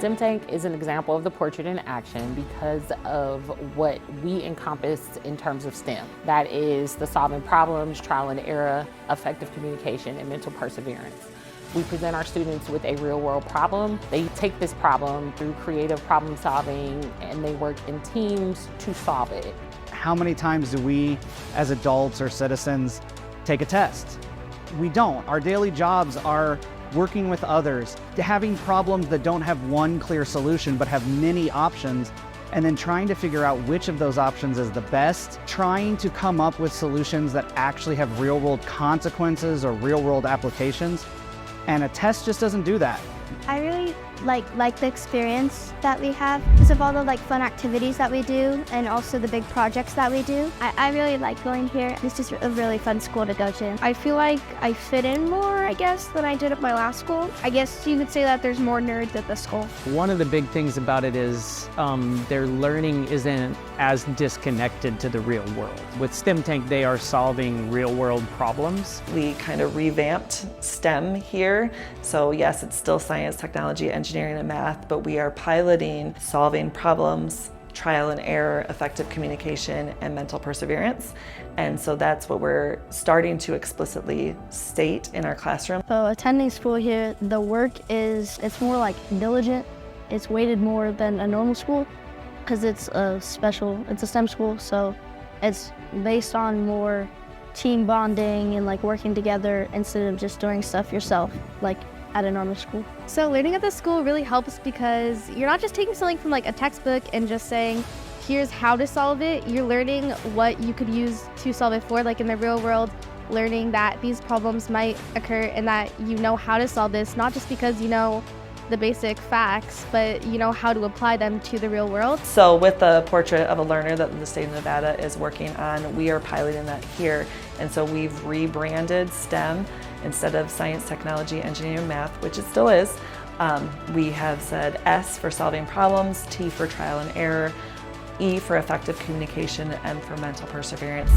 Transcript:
STEM Tank is an example of the portrait in action because of what we encompass in terms of STEM. That is the solving problems, trial and error, effective communication, and mental perseverance. We present our students with a real-world problem. They take this problem through creative problem solving and they work in teams to solve it. How many times do we, as adults or citizens, take a test? We don't. Our daily jobs are working with others, having problems that don't have one clear solution but have many options, and then trying to figure out which of those options is the best, trying to come up with solutions that actually have real-world consequences or real-world applications. And a test just doesn't do that. I really like the experience that we have because of all the fun activities that we do and also the big projects that we do. I really like going here. It's just a really fun school to go to. I feel like I fit in more, I guess, than I did at my last school. I guess you could say that there's more nerds at this school. One of the big things about it is their learning isn't as disconnected to the real world. With STEM Tank, they are solving real world problems. We kind of revamped STEM here. So yes, it's still science, technology, engineering, and math, but we are piloting solving problems, trial and error, effective communication, and mental perseverance. And so that's what we're starting to explicitly state in our classroom. So attending school here, the work it's more diligent. It's weighted more than a normal school because it's a STEM school, so it's based on more team bonding and working together instead of just doing stuff yourself, at a normal school. So learning at this school really helps because you're not just taking something from a textbook and just saying, here's how to solve it. You're learning what you could use to solve it for, in the real world, learning that these problems might occur and that you know how to solve this, not just because you know the basic facts, but you know how to apply them to the real world. So with the portrait of a learner that the state of Nevada is working on, we are piloting that here. And so we've rebranded STEM. Instead of science, technology, engineering, and math, which it still is, we have said S for solving problems, T for trial and error, E for effective communication, and M for mental perseverance.